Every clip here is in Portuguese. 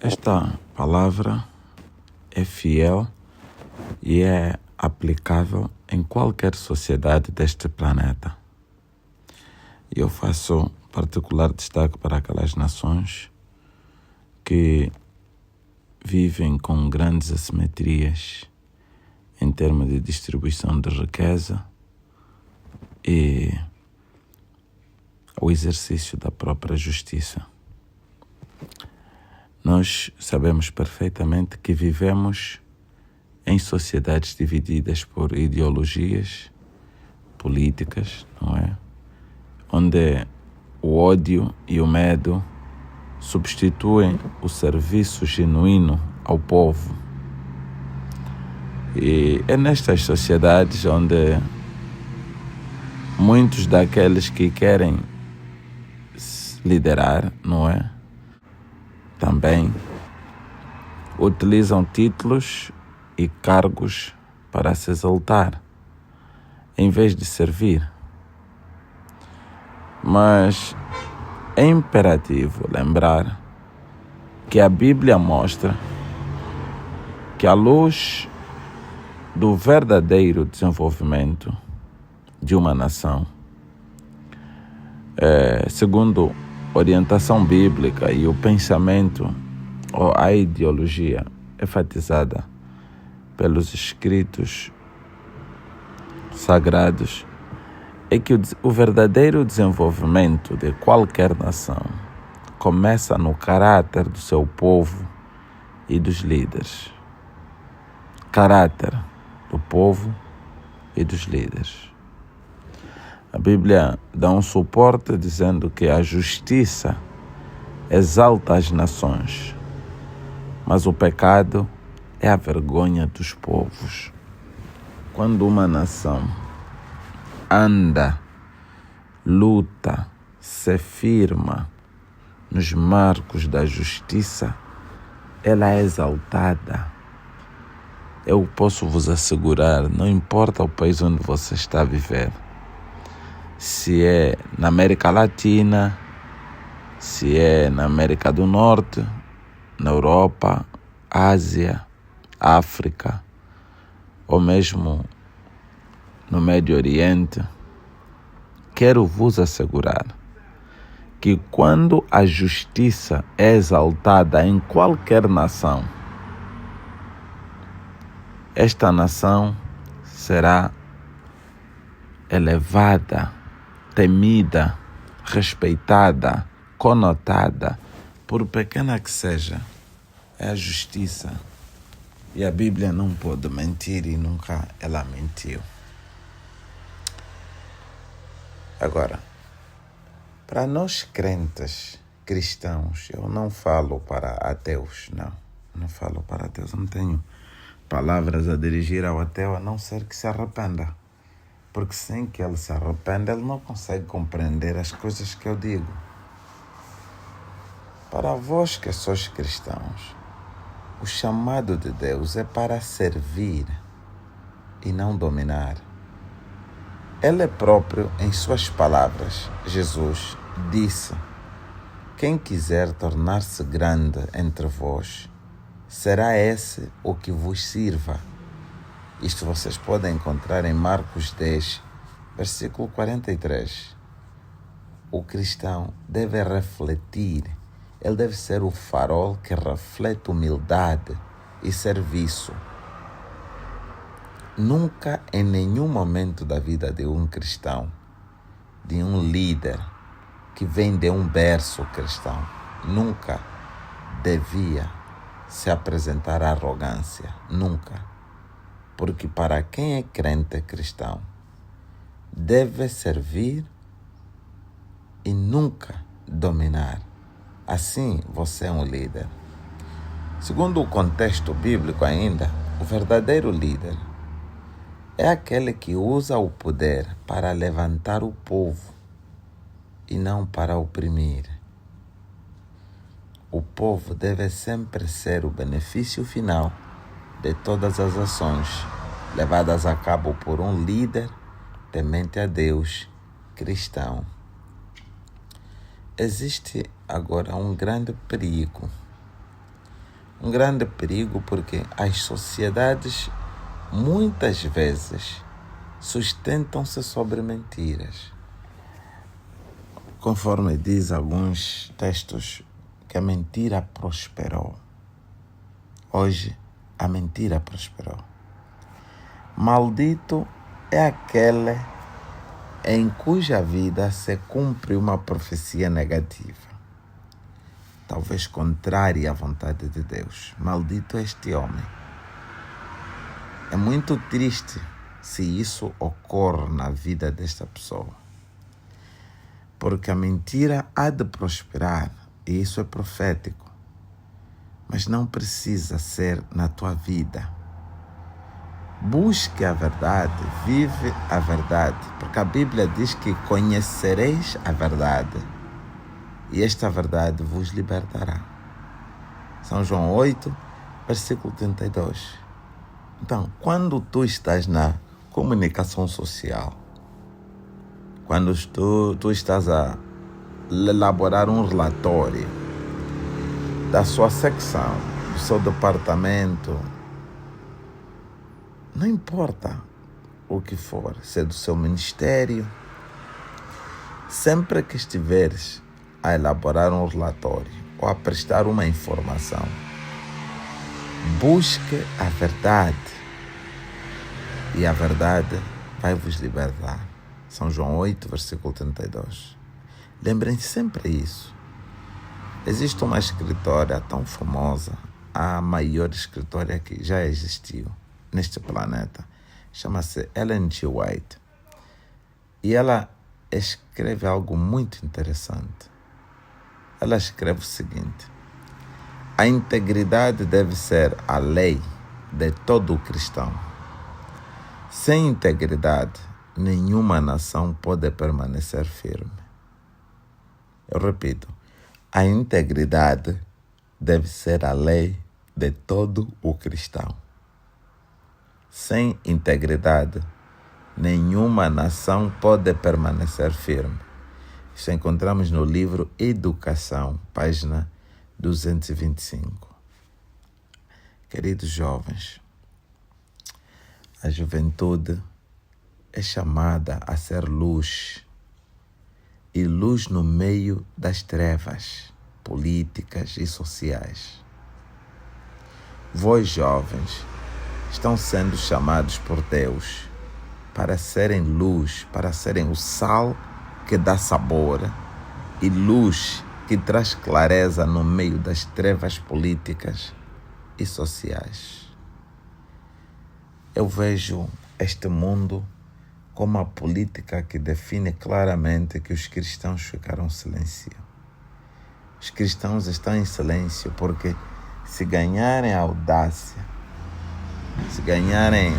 Esta palavra é fiel e é aplicável em qualquer sociedade deste planeta. E eu faço particular destaque para aquelas nações que vivem com grandes assimetrias em termos de distribuição de riqueza e o exercício da própria justiça. Nós sabemos perfeitamente que vivemos em sociedades divididas por ideologias políticas, não é? Onde o ódio e o medo substituem o serviço genuíno ao povo. E é nestas sociedades onde muitos daqueles que querem liderar, não é? Também utilizam títulos e cargos para se exaltar, em vez de servir. Mas é imperativo lembrar que a Bíblia mostra que à luz do verdadeiro desenvolvimento de uma nação, segundo orientação bíblica e o pensamento ou a ideologia enfatizada pelos escritos sagrados, é que o verdadeiro desenvolvimento de qualquer nação começa no caráter do seu povo e dos líderes. Caráter do povo e dos líderes. A Bíblia dá um suporte dizendo que a justiça exalta as nações, mas o pecado é a vergonha dos povos. Quando uma nação anda, luta, se firma nos marcos da justiça, ela é exaltada. Eu posso vos assegurar, não importa o país onde você está a viver, se é na América Latina, se é na América do Norte, na Europa, Ásia, África, ou mesmo no Médio Oriente, quero vos assegurar que quando a justiça é exaltada em qualquer nação, esta nação será elevada, temida, respeitada, conotada, por pequena que seja. É a justiça. E a Bíblia não pode mentir e nunca ela mentiu. Agora, para nós crentes, cristãos, eu não falo para ateus, não falo para ateus, eu não tenho palavras a dirigir ao ateu, a não ser que se arrependa. Porque sem que ele se arrependa, ele não consegue compreender as coisas que eu digo. Para vós que sois cristãos, o chamado de Deus é para servir e não dominar. Ele próprio, em suas palavras, Jesus, disse: quem quiser tornar-se grande entre vós, será esse o que vos sirva. Isto vocês podem encontrar em Marcos 10, versículo 43. O cristão deve refletir, ele deve ser o farol que reflete humildade e serviço. Nunca, em nenhum momento da vida de um cristão, de um líder que vem de um berço cristão, nunca devia se apresentar à arrogância. Nunca. Porque para quem é crente cristão, deve servir e nunca dominar. Assim, você é um líder. Segundo o contexto bíblico ainda, o verdadeiro líder é aquele que usa o poder para levantar o povo e não para oprimir. O povo deve sempre ser o benefício final de todas as ações levadas a cabo por um líder temente a Deus, cristão. Existe agora um grande perigo Um grande perigo porque as sociedades muitas vezes sustentam-se sobre mentiras. Conforme diz alguns textos, que a mentira prosperou. Hoje, a mentira prosperou. Maldito é aquele em cuja vida se cumpre uma profecia negativa, talvez contrária à vontade de Deus. Maldito é este homem. É muito triste se isso ocorre na vida desta pessoa, porque a mentira há de prosperar, e isso é profético, mas não precisa ser na tua vida. Busque a verdade, vive a verdade, porque a Bíblia diz que conhecereis a verdade, e esta verdade vos libertará. São João 8, versículo 32. Então, quando tu estás na comunicação social, quando tu estás a elaborar um relatório da sua secção, do seu departamento, não importa o que for, se é do seu ministério, sempre que estiveres a elaborar um relatório ou a prestar uma informação, busque a verdade, e a verdade vai vos libertar. São João 8, versículo 32. Lembrem sempre isso. Existe uma escritora tão famosa, a maior escritora que já existiu neste planeta. Chama-se Ellen G. White. E ela escreve algo muito interessante. Ela escreve o seguinte: a integridade deve ser a lei de todo cristão. Sem integridade, nenhuma nação pode permanecer firme. Eu repito, a integridade deve ser a lei de todo o cristão. Sem integridade, nenhuma nação pode permanecer firme. Isso encontramos no livro Educação, página 225. Queridos jovens, a juventude é chamada a ser luz, e luz no meio das trevas políticas e sociais. Vós, jovens, estão sendo chamados por Deus para serem luz, para serem o sal que dá sabor e luz que traz clareza no meio das trevas políticas e sociais. Eu vejo este mundo como a política que define claramente que os cristãos ficaram em silêncio. Os cristãos estão em silêncio porque, se ganharem a audácia, se ganharem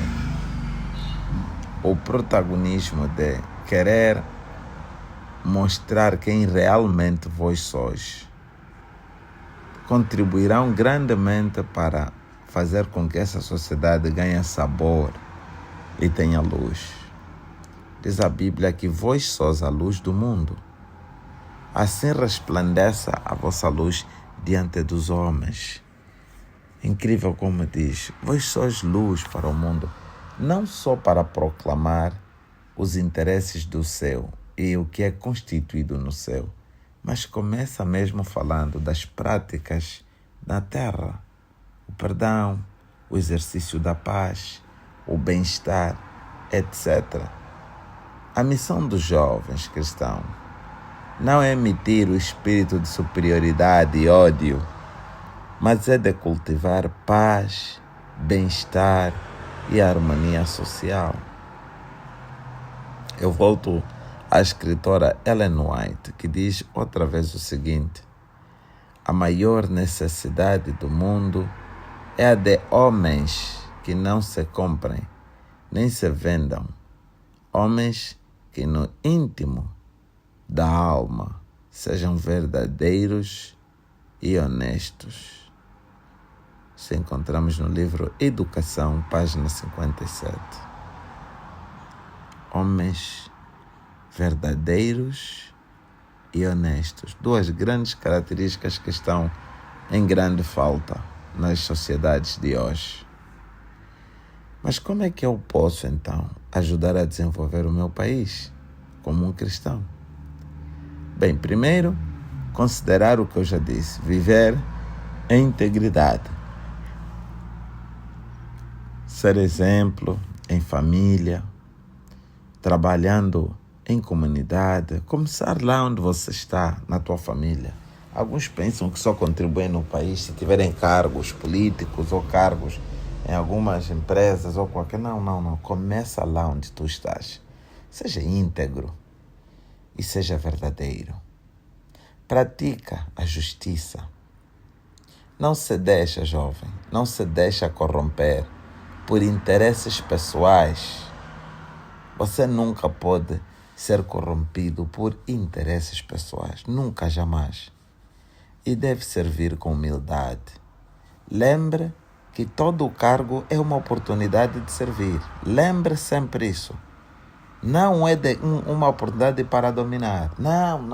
o protagonismo de querer mostrar quem realmente vós sois, contribuirão grandemente para fazer com que essa sociedade ganhe sabor e tenha luz. Diz a Bíblia que vós sois a luz do mundo. Assim resplandeça a vossa luz diante dos homens. Incrível como diz, vós sois luz para o mundo, não só para proclamar os interesses do céu e o que é constituído no céu, mas começa mesmo falando das práticas na terra, o perdão, o exercício da paz, o bem-estar, etc. A missão dos jovens cristãos não é emitir o espírito de superioridade e ódio, mas é de cultivar paz, bem-estar e harmonia social. Eu volto à escritora Ellen White, que diz outra vez o seguinte: a maior necessidade do mundo é a de homens que não se comprem, nem se vendam, homens que no íntimo da alma sejam verdadeiros e honestos. Isso encontramos no livro Educação, página 57. Homens verdadeiros e honestos. Duas grandes características que estão em grande falta nas sociedades de hoje. Mas como é que eu posso, então, ajudar a desenvolver o meu país como um cristão? Bem, primeiro, considerar o que eu já disse, viver em integridade. Ser exemplo em família, trabalhando em comunidade, começar lá onde você está, na tua família. Alguns pensam que só contribuem no país se tiverem cargos políticos ou cargos em algumas empresas ou qualquer... Não. Começa lá onde tu estás. Seja íntegro e seja verdadeiro. Pratica a justiça. Não se deixa, jovem, não se deixa corromper por interesses pessoais. Você nunca pode ser corrompido por interesses pessoais. Nunca, jamais. E deve servir com humildade. Lembre que todo o cargo é uma oportunidade de servir. Lembre sempre isso. Não é uma oportunidade para dominar. Não.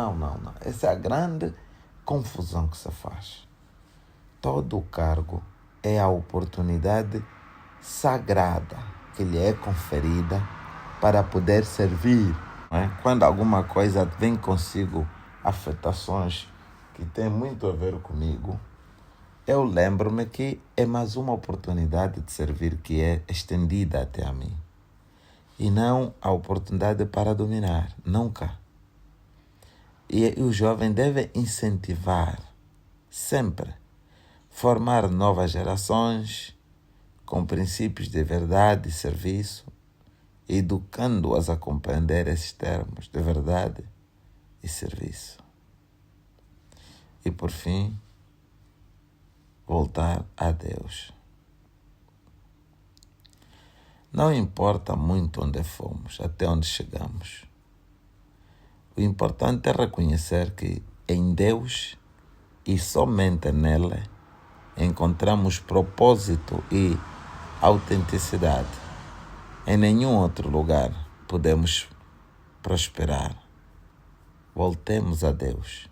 Essa é a grande confusão que se faz. Todo o cargo é a oportunidade sagrada que lhe é conferida para poder servir. Quando alguma coisa vem consigo, afetações que têm muito a ver comigo, eu lembro-me que é mais uma oportunidade de servir que é estendida até a mim. E não a oportunidade para dominar, nunca. E o jovem deve incentivar, sempre, formar novas gerações com princípios de verdade e serviço, educando-as a compreender esses termos de verdade e serviço. E por fim, voltar a Deus. Não importa muito onde fomos, até onde chegamos. O importante é reconhecer que em Deus e somente nele encontramos propósito e autenticidade. Em nenhum outro lugar podemos prosperar. Voltemos a Deus,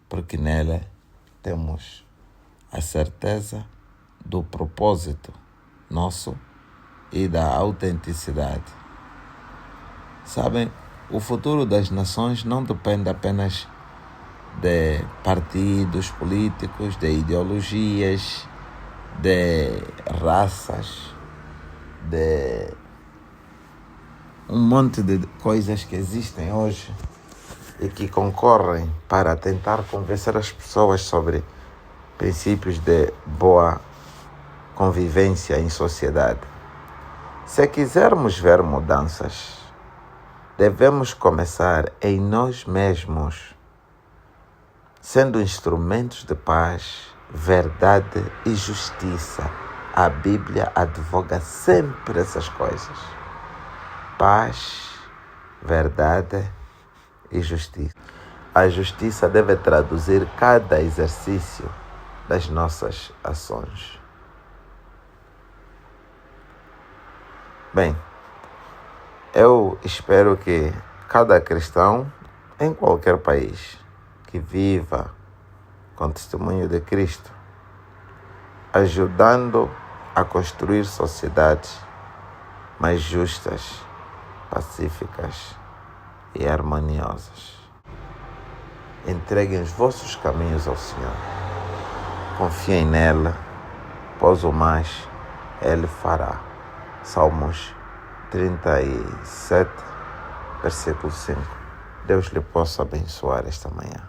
porque nele temos a certeza do propósito nosso e da autenticidade. Sabem, o futuro das nações não depende apenas de partidos políticos, de ideologias, de raças, de um monte de coisas que existem hoje e que concorrem para tentar convencer as pessoas sobre princípios de boa convivência em sociedade. Se quisermos ver mudanças, devemos começar em nós mesmos, sendo instrumentos de paz, verdade e justiça. A Bíblia advoga sempre essas coisas. Paz, verdade e justiça. A justiça deve traduzir cada exercício das nossas ações. Bem, eu espero que cada cristão, em qualquer país, que viva com testemunho de Cristo, ajudando a construir sociedades mais justas, pacíficas e harmoniosas. Entreguem os vossos caminhos ao Senhor. Confiem nele, pois o mais Ele fará. Salmos 37, versículo 5. Deus lhe possa abençoar esta manhã.